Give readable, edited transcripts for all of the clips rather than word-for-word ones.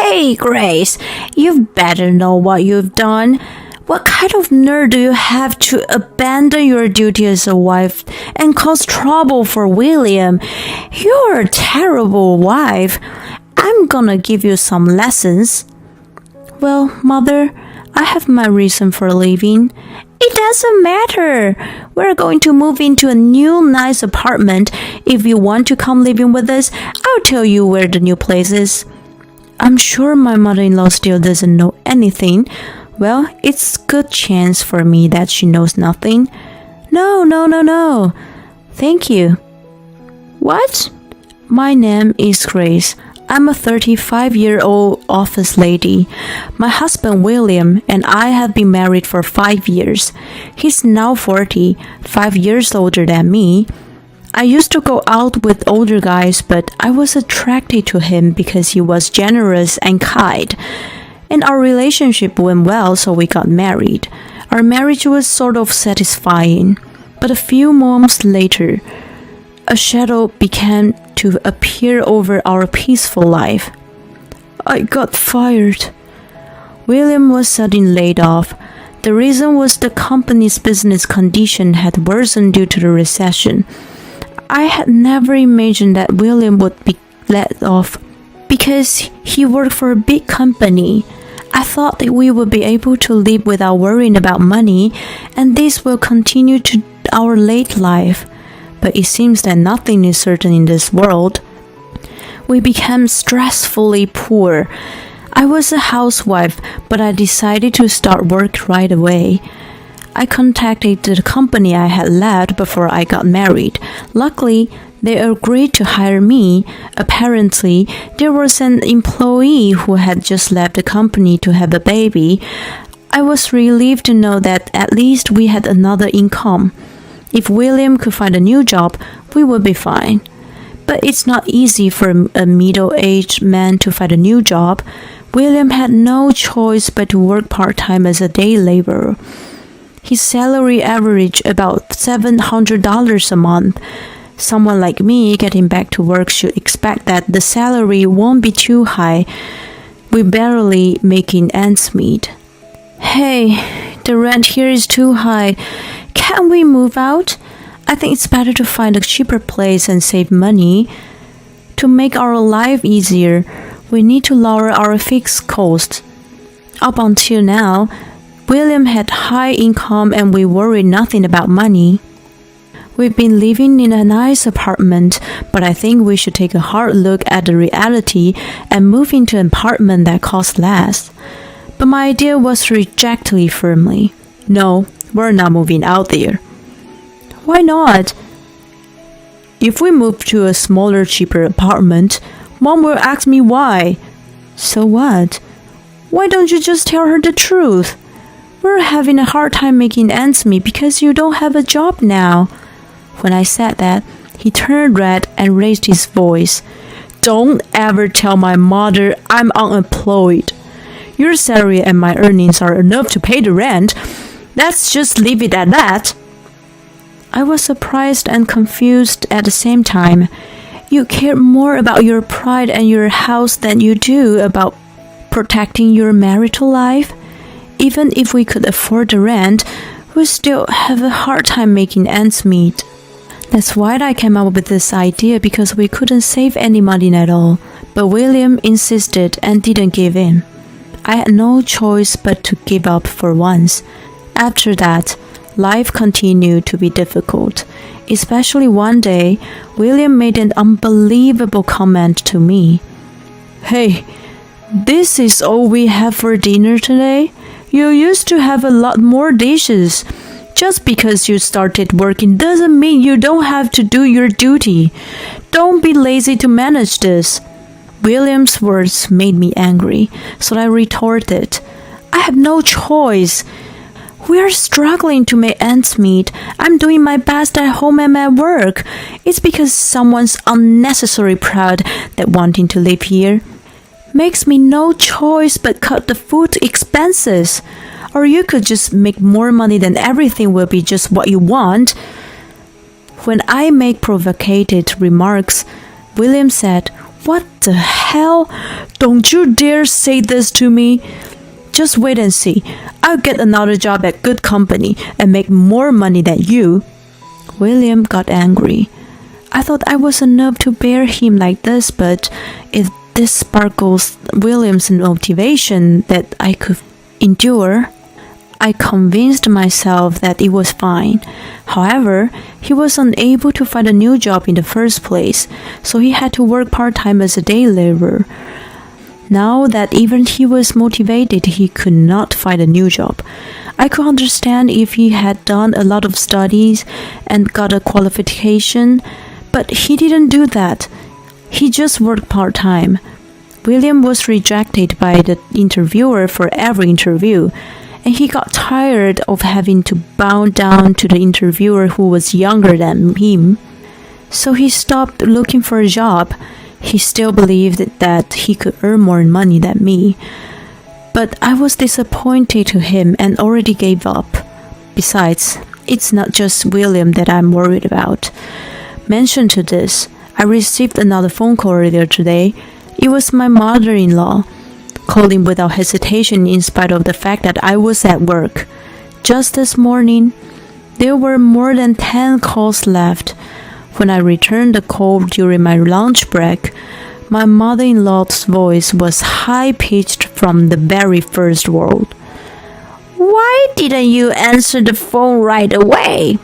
Hey, Grace, you've better know what you've done. What kind of nerve do you have to abandon your duty as a wife and cause trouble for William? You're a terrible wife. I'm gonna give you some lessons. Well, Mother, I have my reason for leaving. It doesn't matter. We're going to move into a new nice apartment. If you want to come living with us, I'll tell you where the new place is. I'm sure my mother-in-law still doesn't know anything. Well, it's a good chance for me that she knows nothing. No. Thank you. What? My name is Grace. I'm a 35-year-old office lady. My husband William and I have been married for 5 years. He's now 40, 5 years older than me. I used to go out with older guys, but I was attracted to him because he was generous and kind. And our relationship went well, so we got married. Our marriage was sort of satisfying. But a few months later, a shadow began to appear over our peaceful life. I got fired. William was suddenly laid off. The reason was the company's business condition had worsened due to the recession. I had never imagined that William would be let off because he worked for a big company. I thought that we would be able to live without worrying about money, and this will continue to our late life. But it seems that nothing is certain in this world. We became stressfully poor. I was a housewife, but I decided to start work right away. I contacted the company I had left before I got married. Luckily, they agreed to hire me. Apparently, there was an employee who had just left the company to have a baby. I was relieved to know that at least we had another income. If William could find a new job, we would be fine. But it's not easy for a middle-aged man to find a new job. William had no choice but to work part-time as a day laborer. His salary averaged about $700 a month. Someone like me getting back to work should expect that the salary won't be too high. We're barely making ends meet. Hey, the rent here is too high. Can't we move out? I think it's better to find a cheaper place and save money. To make our life easier, we need to lower our fixed costs. Up until now, William had high income and we worried nothing about money. We've been living in a nice apartment, but I think we should take a hard look at the reality and move into an apartment that costs less. But my idea was rejected firmly. No, we're not moving out there. Why not? If we move to a smaller, cheaper apartment, Mom will ask me why. So what? Why don't you just tell her the truth? We're having a hard time making ends meet because you don't have a job now. When I said that, he turned red and raised his voice. Don't ever tell my mother I'm unemployed. Your salary and my earnings are enough to pay the rent. Let's just leave it at that. I was surprised and confused at the same time. You care more about your pride and your house than you do about protecting your marital life? Even if we could afford the rent, we still have a hard time making ends meet. That's why I came up with this idea, because we couldn't save any money at all. But William insisted and didn't give in. I had no choice but to give up for once. After that, life continued to be difficult. Especially one day, William made an unbelievable comment to me. Hey, this is all we have for dinner today? You used to have a lot more dishes. Just because you started working doesn't mean you don't have to do your duty. Don't be lazy to manage this. William's words made me angry, so I retorted, I have no choice. We are struggling to make ends meet. I'm doing my best at home and at work. It's because someone's unnecessarily proud that wanting to live here makes me no choice but cut the food expenses. Or you could just make more money, then everything will be just what you want. When I make provocative remarks, William said, What the hell? Don't you dare say this to me. Just wait and see. I'll get another job at good company and make more money than you. William got angry. I thought I was enough to bear him like this, but if this sparkles William's motivation that I could endure, I convinced myself that it was fine. However, he was unable to find a new job in the first place, so he had to work part-time as a day laborer. Now that even he was motivated, he could not find a new job. I could understand if he had done a lot of studies and got a qualification, but he didn't do that. He just worked part-time. William was rejected by the interviewer for every interview, and he got tired of having to bow down to the interviewer who was younger than him. So he stopped looking for a job. He still believed that he could earn more money than me. But I was disappointed to him and already gave up. Besides, it's not just William that I'm worried about. Mention to this, I received another phone call earlier today. It was my mother-in-law, calling without hesitation in spite of the fact that I was at work. Just this morning, there were more than 10 calls left. When I returned the call during my lunch break, my mother-in-law's voice was high-pitched from the very first word. Why didn't you answer the phone right away?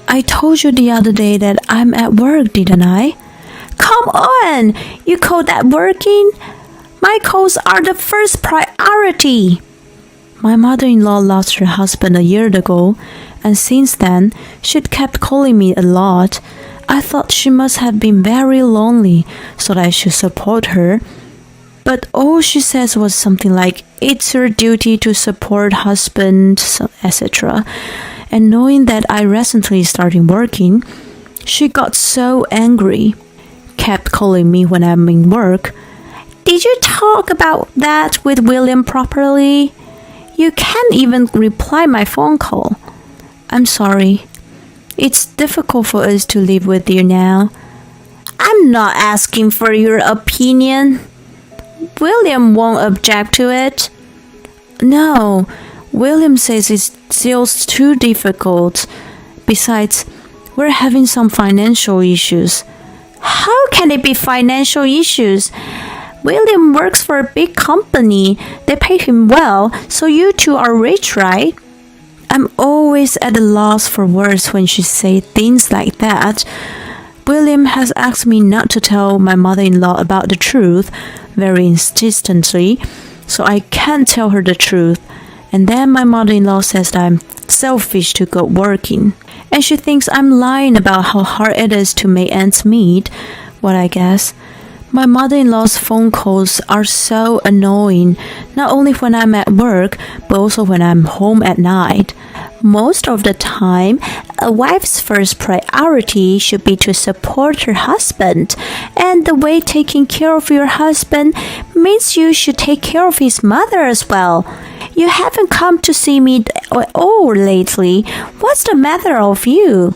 I told you the other day that I'm at work, didn't I? Come on! You call that working? My calls are the first priority. My mother-in-law lost her husband a year ago, and since then, she'd kept calling me a lot. I thought she must have been very lonely, so that I should support her. But all she says was something like, it's your duty to support husband, etc. And knowing that I recently started working, she got so angry. Kept calling me when I'm in work. Did you talk about that with William properly? You can't even reply my phone call. I'm sorry. It's difficult for us to live with you now. I'm not asking for your opinion. William won't object to it. No, William says it's still too difficult. Besides, we're having some financial issues. How can it be financial issues? William works for a big company. They pay him well, so you two are rich, right? I'm always at a loss for words when she says things like that. William has asked me not to tell my mother-in-law about the truth very insistently, so I can't tell her the truth. And then my mother-in-law says that I'm selfish to go working. And she thinks I'm lying about how hard it is to make ends meet. Well, I guess. My mother-in-law's phone calls are so annoying, not only when I'm at work, but also when I'm home at night. Most of the time, a wife's first priority should be to support her husband, and the way taking care of your husband means you should take care of his mother as well. You haven't come to see me at all lately. What's the matter of you?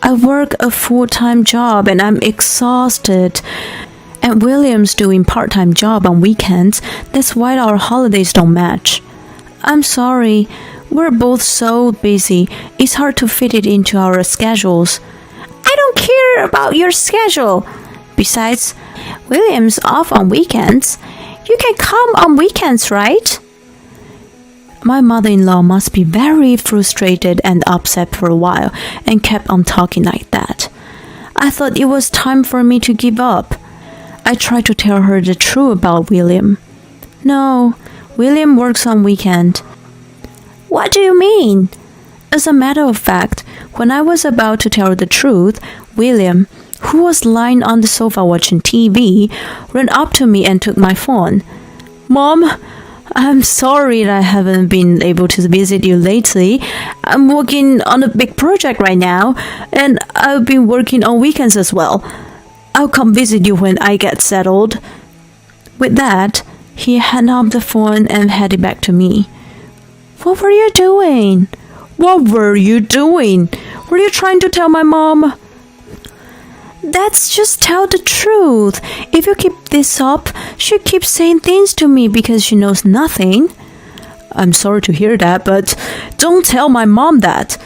I work a full-time job and I'm exhausted. And William's doing part-time job on weekends. That's why our holidays don't match. I'm sorry. We're both so busy. It's hard to fit it into our schedules. I don't care about your schedule. Besides, William's off on weekends. You can come on weekends, right? My mother-in-law must be very frustrated and upset for a while and kept on talking like that. I thought it was time for me to give up. I tried to tell her the truth about William. No, William works on weekend. What do you mean? As a matter of fact, when I was about to tell her the truth, William, who was lying on the sofa watching TV, ran up to me and took my phone. Mom, I'm sorry that I haven't been able to visit you lately. I'm working on a big project right now, and I've been working on weekends as well. I'll come visit you when I get settled. With that, he hung up the phone and headed back to me. What were you doing? What were you doing? Were you trying to tell my mom? That's just tell the truth. If you keep this up, she keeps saying things to me because she knows nothing. I'm sorry to hear that, but don't tell my mom that.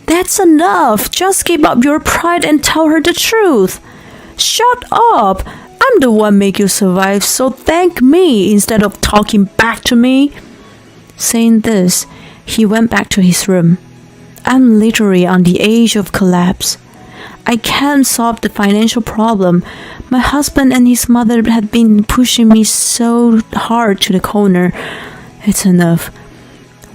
That's enough. Just give up your pride and tell her the truth. Shut up. I'm the one make you survive, so thank me instead of talking back to me. Saying this, he went back to his room. I'm literally on the edge of collapse. I can't solve the financial problem. My husband and his mother had been pushing me so hard to the corner. It's enough.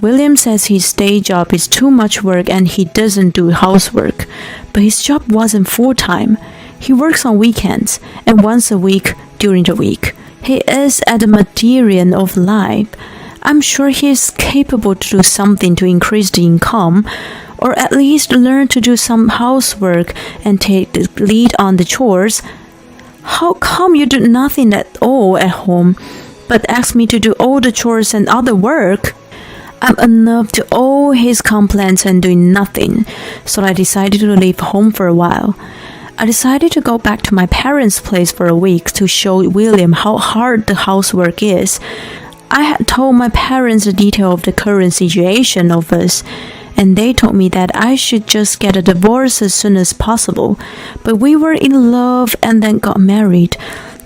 William says his day job is too much work and he doesn't do housework. But his job wasn't full-time. He works on weekends and once a week during the week. He is at the meridian of life. I'm sure he is capable to do something to increase the income, or at least learn to do some housework and take the lead on the chores. How come you do nothing at all at home, but ask me to do all the chores and other work? I'm enough to all his complaints and doing nothing, so I decided to leave home for a while. I decided to go back to my parents' place for a week to show William how hard the housework is. I had told my parents the detail of the current situation of us, and they told me that I should just get a divorce as soon as possible. But we were in love and then got married,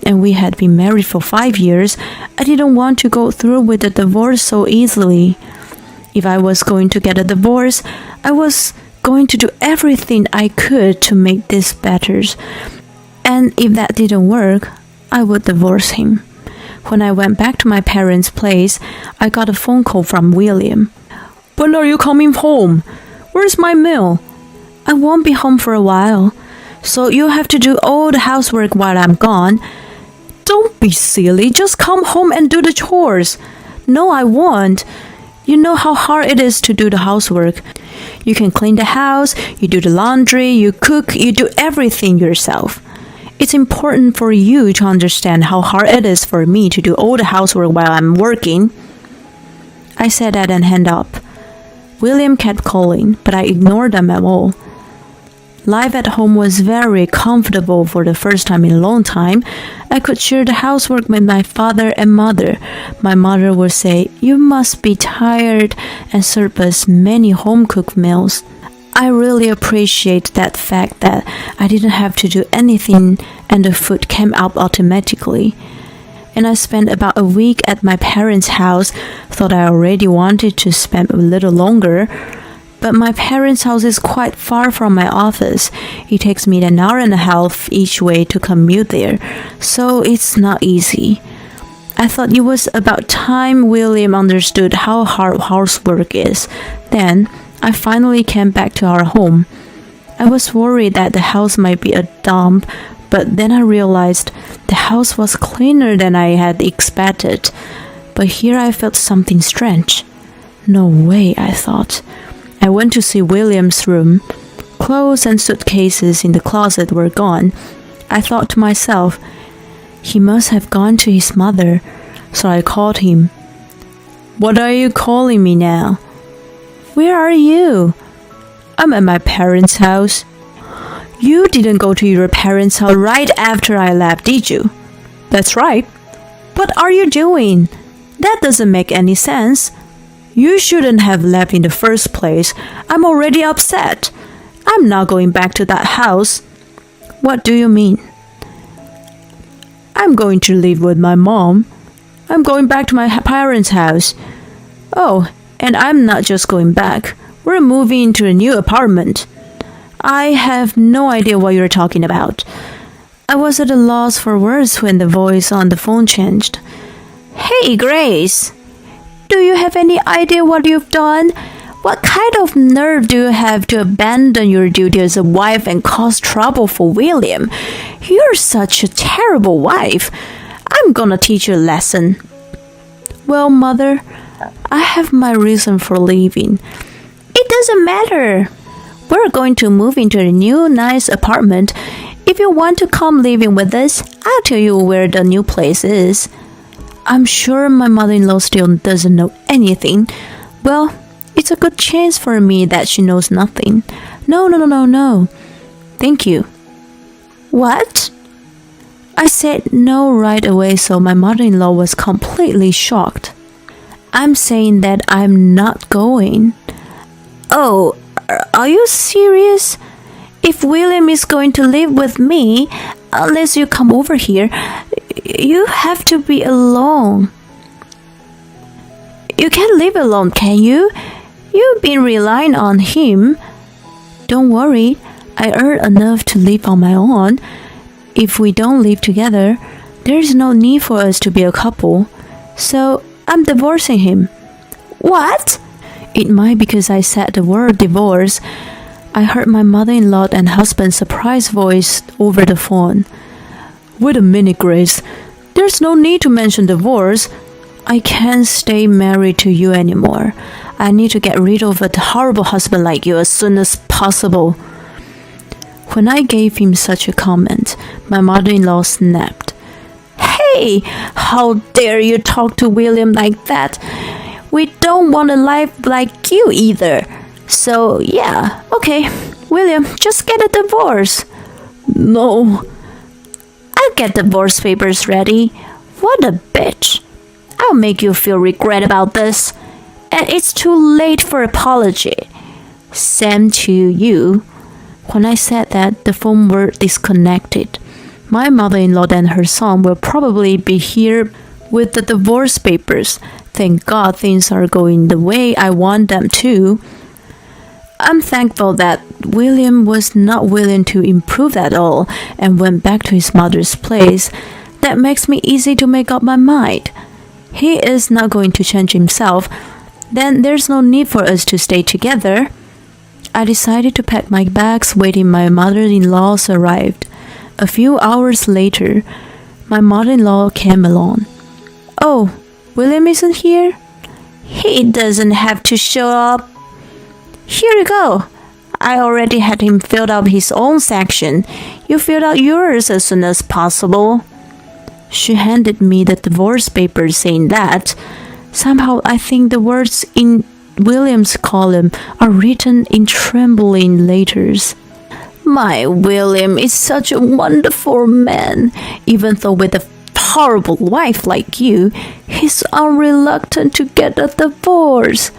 and we had been married for 5 years. I didn't want to go through with the divorce so easily. If I was going to get a divorce, I was going to do everything I could to make this better. And if that didn't work, I would divorce him. When I went back to my parents' place, I got a phone call from William. When are you coming home? Where's my meal? I won't be home for a while, so you have to do all the housework while I'm gone. Don't be silly, just come home and do the chores. No, I won't. You know how hard it is to do the housework. You can clean the house, you do the laundry, you cook, you do everything yourself. It's important for you to understand how hard it is for me to do all the housework while I'm working. I said that and hung up. William kept calling, but I ignored them at all. Life at home was very comfortable for the first time in a long time. I could share the housework with my father and mother. My mother would say, "You must be tired," and serve us many home-cooked meals. I really appreciate that fact that I didn't have to do anything and the food came out automatically. And I spent about a week at my parents' house. Thought I already wanted to spend a little longer. But my parents' house is quite far from my office. It takes me an hour and a half each way to commute there, so it's not easy. I thought it was about time William understood how hard housework is. Then, I finally came back to our home. I was worried that the house might be a dump, but then I realized the house was cleaner than I had expected. But here I felt something strange. No way, I thought. I went to see William's room. Clothes and suitcases in the closet were gone. I thought to myself, he must have gone to his mother, so I called him. What are you calling me now? Where are you? I'm at my parents' house. You didn't go to your parents' house right after I left, did you? That's right. What are you doing? That doesn't make any sense. You shouldn't have left in the first place. I'm already upset. I'm not going back to that house. What do you mean? I'm going to live with my mom. I'm going back to my parents' house. Oh, and I'm not just going back. We're moving into a new apartment. I have no idea what you're talking about. I was at a loss for words when the voice on the phone changed. Hey, Grace. Do you have any idea what you've done? What kind of nerve do you have to abandon your duty as a wife and cause trouble for William? You're such a terrible wife. I'm gonna teach you a lesson. Well, Mother, I have my reason for leaving. It doesn't matter. We're going to move into a new nice apartment. If you want to come living with us, I'll tell you where the new place is. I'm sure my mother-in-law still doesn't know anything. Well, it's a good chance for me that she knows nothing. No. Thank you. What? I said no right away, so my mother-in-law was completely shocked. I'm saying that I'm not going. Oh, are you serious? If William is going to live with me, unless you come over here, you have to be alone. You can't live alone, can you? You've been relying on him. Don't worry, I earn enough to live on my own. If we don't live together, there's no need for us to be a couple. So I'm divorcing him. What? It might because I said the word divorce. I heard my mother-in-law and husband's surprised voice over the phone. Wait a minute, Grace. There's no need to mention divorce. I can't stay married to you anymore. I need to get rid of a horrible husband like you as soon as possible. When I gave him such a comment, my mother-in-law snapped. Hey, how dare you talk to William like that? We don't want a life like you either. So, yeah, okay, William, just get a divorce. No. I'll get divorce papers ready. What a bitch. I'll make you feel regret about this. And it's too late for apology. Same to you. When I said that, the phone were disconnected. My mother-in-law and her son will probably be here with the divorce papers. Thank God things are going the way I want them to. I'm thankful that William was not willing to improve at all and went back to his mother's place. That makes me easy to make up my mind. He is not going to change himself. Then there's no need for us to stay together. I decided to pack my bags waiting my mother-in-law's arrived. A few hours later, my mother-in-law came along. Oh, William isn't here? He doesn't have to show up. Here you go. I already had him fill out his own section. You fill out yours as soon as possible. She handed me the divorce papers saying that. Somehow I think the words in William's column are written in trembling letters. My William is such a wonderful man. Even though with a horrible wife like you, he's unreluctant to get a divorce.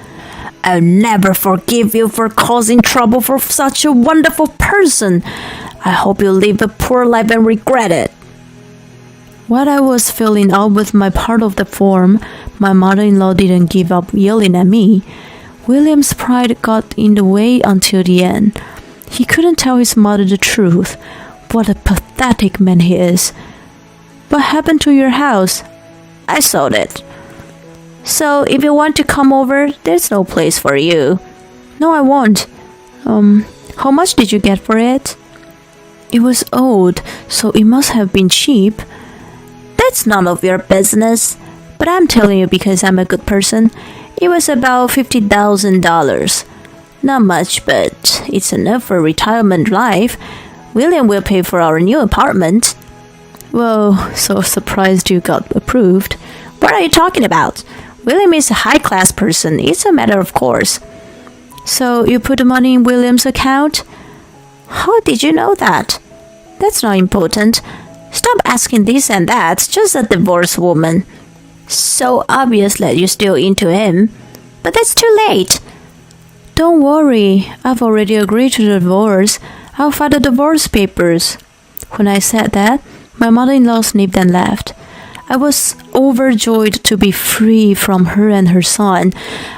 I'll never forgive you for causing trouble for such a wonderful person. I hope you live a poor life and regret it. While I was filling out with my part of the form, my mother-in-law didn't give up yelling at me. William's pride got in the way until the end. He couldn't tell his mother the truth. What a pathetic man he is. What happened to your house? I sold it. So if you want to come over, there's no place for you. No, I won't. How much did you get for it? It was old, so it must have been cheap. That's none of your business. But I'm telling you because I'm a good person. It was about $50,000. Not much, but it's enough for retirement life. William will pay for our new apartment. Whoa, so surprised you got approved. What are you talking about? William is a high-class person. It's a matter of course. So you put the money in William's account? How did you know that? That's not important. Stop asking this and that. Just a divorced woman. So obvious that you're still into him. But that's too late. Don't worry. I've already agreed to the divorce. I'll file the divorce papers. When I said that, my mother-in-law sniffed and laughed. I was overjoyed to be free from her and her son.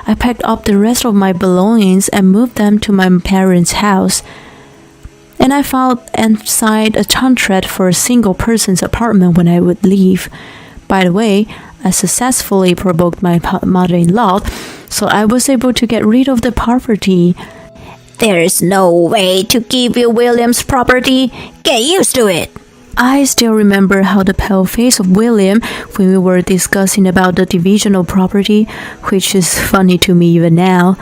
I packed up the rest of my belongings and moved them to my parents' house. And I filed and signed a contract for a single person's apartment when I would leave. By the way, I successfully provoked my mother-in-law, so I was able to get rid of the property. There's no way to give you William's property. Get used to it. I still remember how the pale face of William when we were discussing about the division of property, which is funny to me even now.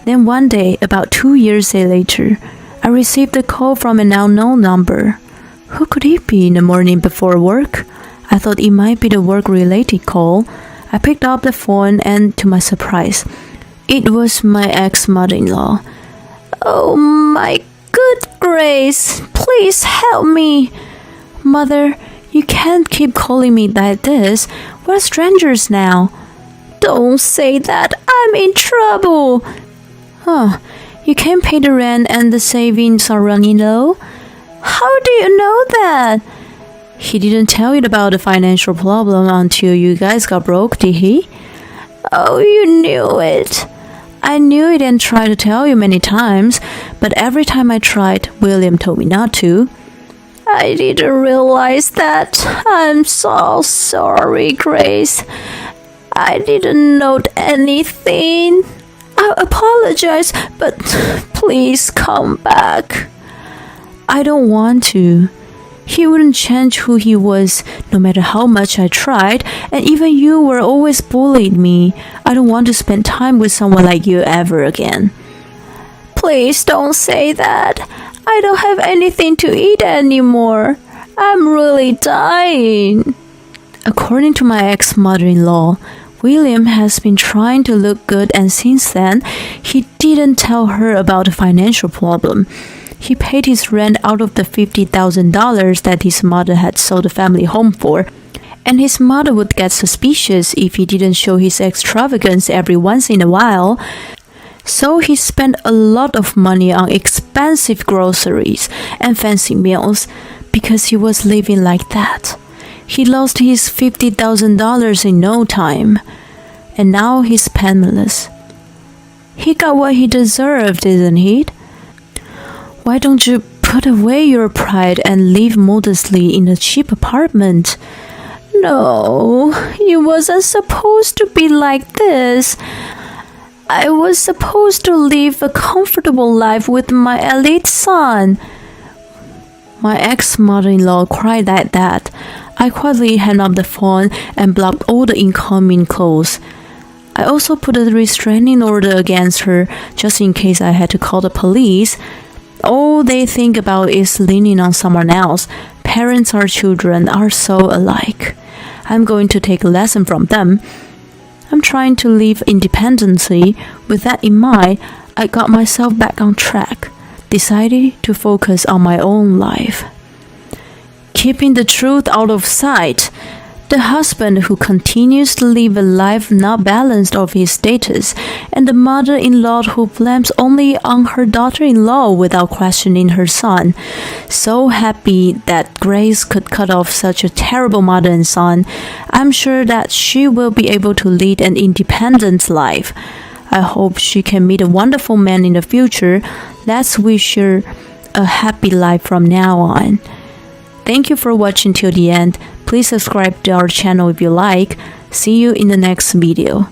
Then one day, about 2 years later, I received a call from an unknown number. Who could it be in the morning before work? I thought it might be the work-related call. I picked up the phone and, to my surprise, it was my ex-mother-in-law. Oh my good, Grace. Please help me. Mother, you can't keep calling me like this. We're strangers now. Don't say that. I'm in trouble. You can't pay the rent and the savings are running low? How do you know that? He didn't tell you about the financial problem until you guys got broke, did he? Oh, you knew it. I knew it and tried to tell you many times, but every time I tried, William told me not to. I didn't realize that. I'm so sorry, Grace. I didn't note anything. I apologize, but please come back. I don't want to. He wouldn't change who he was, no matter how much I tried, and even you were always bullying me. I don't want to spend time with someone like you ever again. Please don't say that. I don't have anything to eat anymore. I'm really dying. According to my ex-mother-in-law, William has been trying to look good, and since then, he didn't tell her about the financial problem. He paid his rent out of the $50,000 that his mother had sold the family home for, and his mother would get suspicious if he didn't show his extravagance every once in a while. So he spent a lot of money on expensive groceries and fancy meals because he was living like that. He lost his $50,000 in no time, and now he's penniless. He got what he deserved, didn't he? Why don't you put away your pride and live modestly in a cheap apartment? No, you wasn't supposed to be like this. I was supposed to live a comfortable life with my elite son. My ex-mother-in-law cried like that. I quietly hung up the phone and blocked all the incoming calls. I also put a restraining order against her just in case I had to call the police. All they think about is leaning on someone else. Parents or children are so alike. I'm going to take a lesson from them. I'm trying to live independently. With that in mind, I got myself back on track, decided to focus on my own life. Keeping the truth out of sight. The husband who continues to live a life not balanced of his status, and the mother-in-law who blames only on her daughter-in-law without questioning her son. So happy that Grace could cut off such a terrible mother and son. I'm sure that she will be able to lead an independent life. I hope she can meet a wonderful man in the future. Let's wish her a happy life from now on. Thank you for watching till the end. Please subscribe to our channel if you like. See you in the next video.